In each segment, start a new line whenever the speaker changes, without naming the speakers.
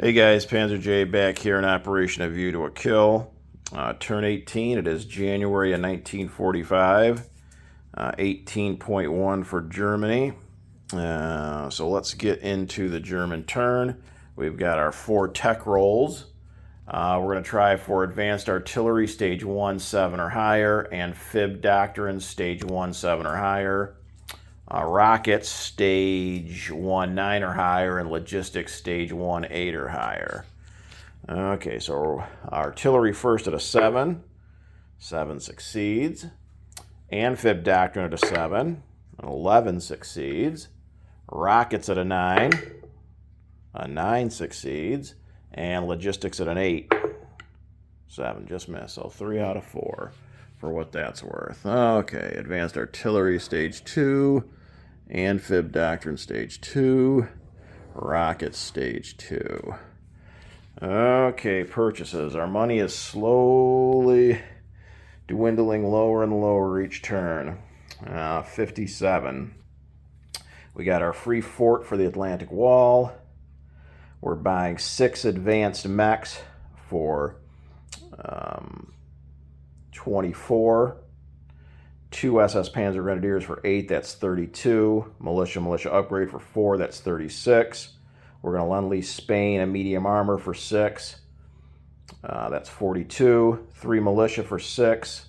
Hey guys, Panzer J back here in Operation A View to a Kill. Turn 18, it is January of 1945. 18.1 for Germany. So let's get into the German turn. We've got our 4 tech rolls. We're going to try for Advanced Artillery Stage 1, 7 or higher, and Fib Doctrine Stage 1, 7 or higher. Rockets Stage 1, 9 or higher, and Logistics Stage 1, 8 or higher. Okay, so Artillery first at a 7. 7 succeeds. Amphib Doctrine at a 7. 11 succeeds. Rockets at a 9. A 9 succeeds. And Logistics at an 8. 7 just missed, so 3 out of 4 for what that's worth. Okay, Advanced Artillery Stage 2. Amphib Doctrine Stage 2. Rockets Stage 2. Okay, purchases. Our money is slowly dwindling lower and lower each turn. 57. We got our free fort for the Atlantic Wall. We're buying 6 advanced mechs for 24. 2 SS Panzer Grenadiers for 8, that's 32. Militia upgrade for 4, that's 36. We're going to Lend-Lease Spain a medium armor for 6. That's 42. 3 militia for 6.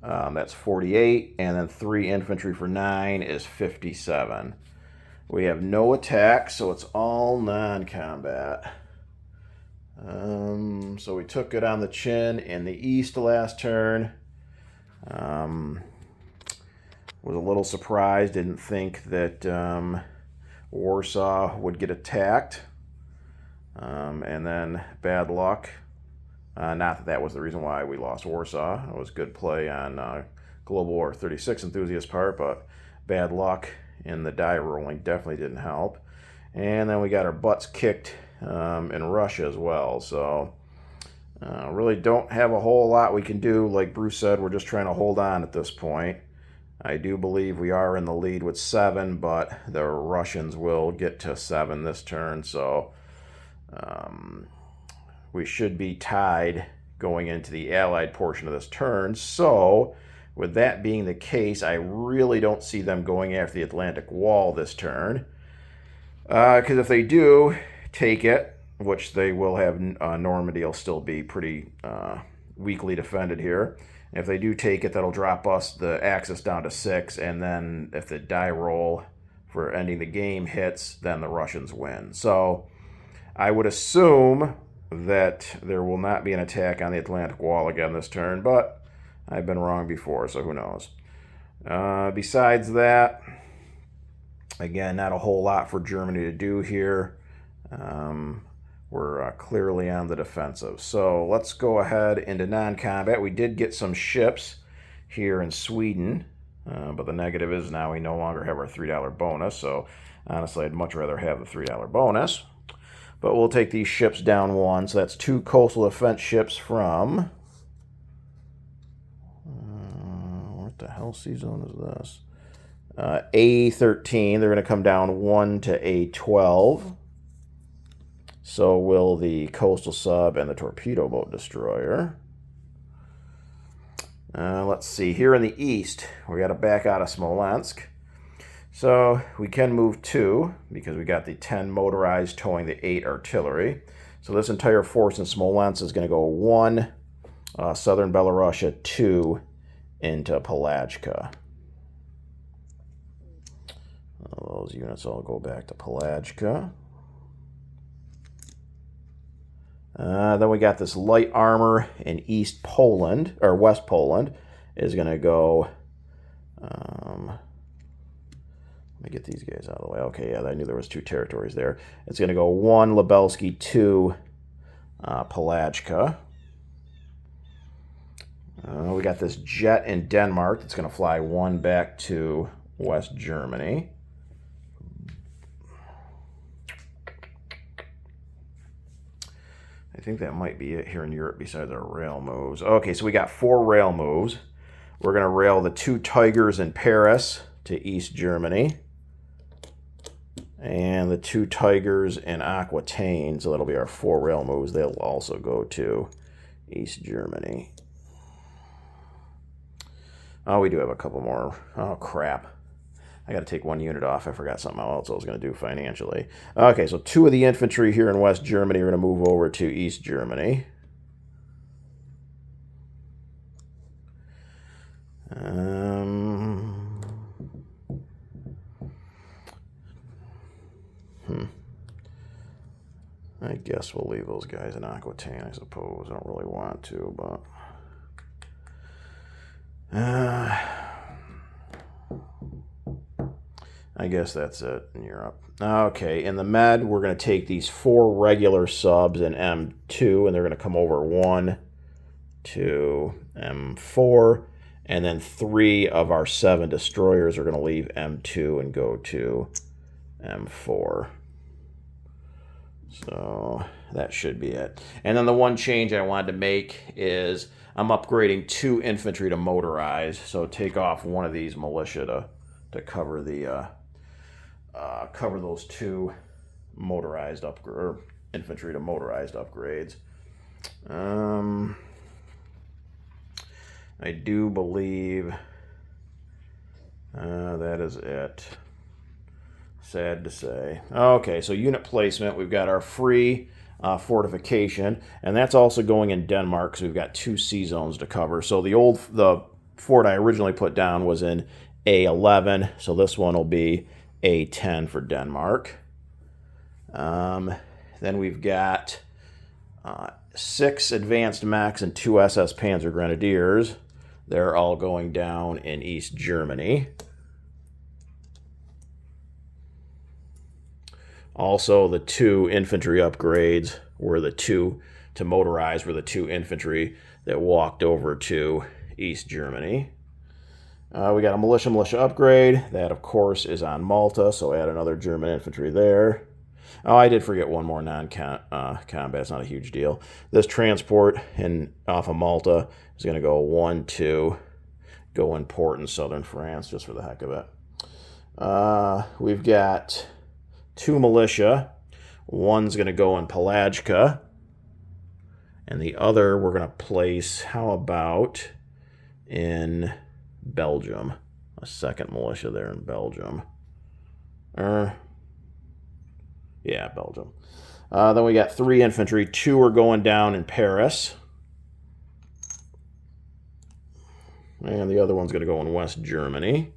That's 48. And then 3 infantry for 9 is 57. We have no attack, so it's all non-combat. So we took it on the chin in the east last turn. Was a little surprised, didn't think that Warsaw would get attacked. And then bad luck. Not that was the reason why we lost Warsaw. It was good play on Global War 36 enthusiast part, but bad luck in the die rolling definitely didn't help. And then we got our butts kicked in Russia as well. So really don't have a whole lot we can do. Like Bruce said, we're just trying to hold on at this point. I do believe we are in the lead with 7, but the Russians will get to 7 this turn. So we should be tied going into the Allied portion of this turn. So with that being the case, I really don't see them going after the Atlantic Wall this turn. Because if they do take it, which they will have, Normandy will still be pretty weakly defended here. If they do take it, that'll drop us the Axis down to 6, and then if the die roll for ending the game hits, then the Russians win. So I would assume that there will not be an attack on the Atlantic Wall again this turn, but I've been wrong before, so who knows. Besides that, again, not a whole lot for Germany to do here. We're clearly on the defensive. So let's go ahead into non-combat. We did get some ships here in Sweden, but the negative is now we no longer have our $3 bonus. So honestly, I'd much rather have the $3 bonus. But we'll take these ships down 1. So that's 2 coastal defense ships from... what the hell season is this? A13. They're going to come down 1 to A12. So will the coastal sub and the torpedo boat destroyer. Let's see. Here in the east, we got to back out of Smolensk. So we can move 2 because we got the 10 motorized towing the 8 artillery. So this entire force in Smolensk is going to go 1 southern Belarusia, 2 into Pelagka. Those units all go back to Pelagka. Then we got this light armor in East Poland, or West Poland, is going to go, let me get these guys out of the way. Okay, yeah, I knew there was 2 territories there. It's going to go 1 Lubelski, 2 Pelagka. We got this jet in Denmark that's going to fly 1 back to West Germany. I think that might be it here in Europe besides our rail moves. Okay, so we got 4 rail moves. We're going to rail the 2 Tigers in Paris to East Germany. And the 2 Tigers and Aquitaine, so that'll be our 4 rail moves. They'll also go to East Germany. Oh, we do have a couple more. Oh, crap. I got to take 1 unit off. I forgot something else I was going to do financially. Okay, so 2 of the infantry here in West Germany are going to move over to East Germany. I guess we'll leave those guys in Aquitaine, I suppose. I don't really want to, but... I guess that's it in Europe. Okay, in the Med, we're going to take these 4 regular subs in M2, and they're going to come over 1 to M4, and then 3 of our 7 destroyers are going to leave M2 and go to M4. So that should be it. And then the one change I wanted to make is I'm upgrading 2 infantry to motorized. So take off 1 of these militia to cover the cover those 2 motorized infantry to motorized upgrades. I do believe that is it. Sad to say. Okay, so unit placement, we've got our free fortification, and that's also going in Denmark, so we've got 2 sea zones to cover. So the fort I originally put down was in A11, so this one will be A10 for Denmark. Then we've got 6 advanced mechs and 2 SS Panzer Grenadiers. They're all going down in East Germany. Also, the 2 infantry upgrades were the 2 to motorize were the 2 infantry that walked over to East Germany. We got a militia upgrade. That, of course, is on Malta, so add another German infantry there. Oh, I did forget one more non-combat. It's not a huge deal. This transport off of Malta is going to go 1 to go in port in southern France, just for the heck of it. We've got 2 militia. One's going to go in Pelagka, and the other we're going to place, how about in Belgium? A 2nd militia there in Belgium. Yeah, Belgium. Then we got 3 infantry. 2 are going down in Paris. And the other one's going to go in West Germany.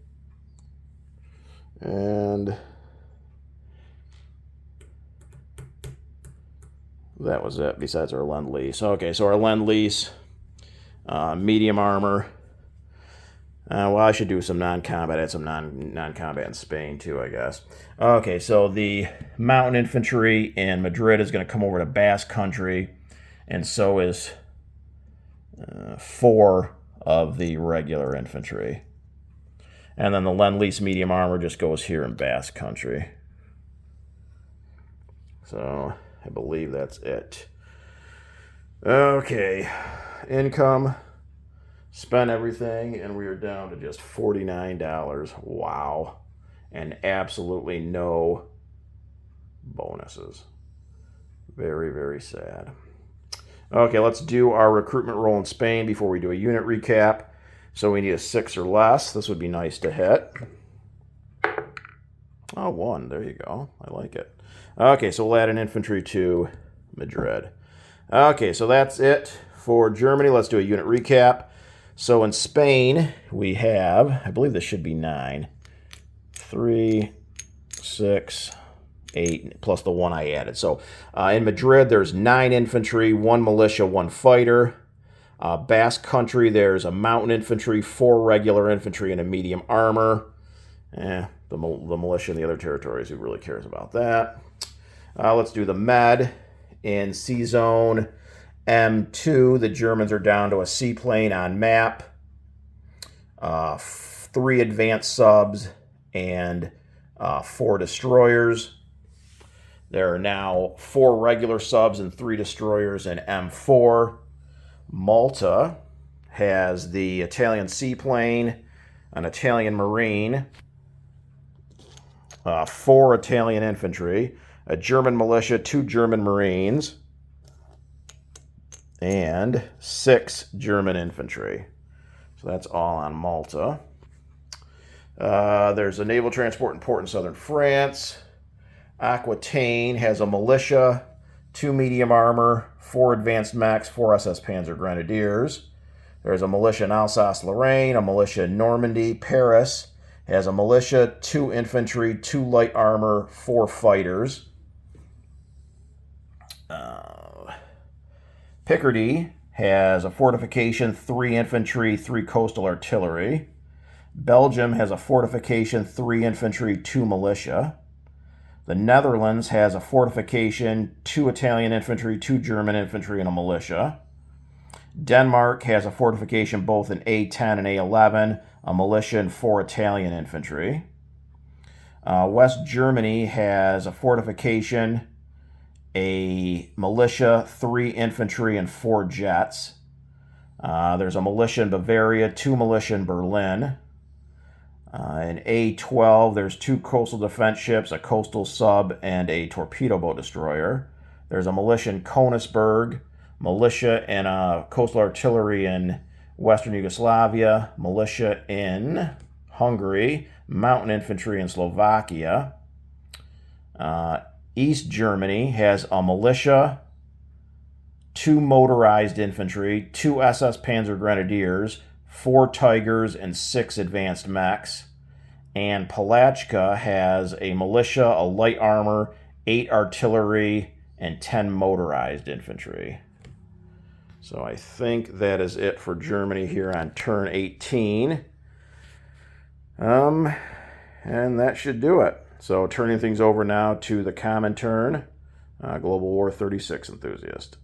And that was it, besides our Lend-Lease. Okay, so our Lend-Lease, medium armor. Well, I should do some non-combat. I had some non-combat in Spain, too, I guess. Okay, so the mountain infantry in Madrid is going to come over to Basque Country, and so is 4 of the regular infantry. And then the Lend-Lease medium armor just goes here in Basque Country. So I believe that's it. Okay, income, spent everything, and we are down to just $49. Wow. And absolutely no bonuses. Very, very sad. Okay, let's do our recruitment roll in Spain before we do a unit recap. So we need a 6 or less. This would be nice to hit. Oh, 1. There you go. I like it. Okay, so we'll add an infantry to Madrid. Okay, so that's it for Germany. Let's do a unit recap. So in Spain, we have, I believe this should be 9. 3, 6, 8, plus the 1 I added. So in Madrid, there's 9 infantry, 1 militia, 1 fighter. Basque Country, there's a mountain infantry, 4 regular infantry, and a medium armor. The militia in the other territories, who really cares about that? Let's do the Med. In C Zone M2, the Germans are down to a seaplane on map. 3 advanced subs and 4 destroyers. There are now 4 regular subs and 3 destroyers in M4. Malta has the Italian seaplane, an Italian marine, 4 Italian infantry, a German militia, 2 German Marines, and 6 German infantry. So that's all on Malta. There's a naval transport and port in southern France. Aquitaine has a militia, 2 medium armor, 4 advanced mechs, 4 SS Panzer Grenadiers. There's a militia in Alsace-Lorraine, a militia in Normandy. Paris has a militia, 2 infantry, 2 light armor, 4 fighters. Picardy has a fortification, 3 infantry, 3 coastal artillery. Belgium has a fortification, 3 infantry, 2 militia. The Netherlands has a fortification, 2 Italian infantry, 2 German infantry, and a militia. Denmark has a fortification both in A10 and A11, a militia, and 4 Italian infantry. West Germany has a fortification, a militia, 3 infantry, and 4 jets. There's a militia in Bavaria, 2 militia in Berlin. In A12, there's 2 coastal defense ships, a coastal sub, and a torpedo boat destroyer. There's a militia in Königsberg, militia and coastal artillery in Western Yugoslavia, militia in Hungary, mountain infantry in Slovakia. East Germany has a militia, 2 motorized infantry, 2 SS Panzer Grenadiers, 4 Tigers, and 6 advanced mechs. And Palachka has a militia, a light armor, 8 artillery, and 10 motorized infantry. So I think that is it for Germany here on turn 18. And that should do it. So turning things over now to the common turn, Global War 36 enthusiast.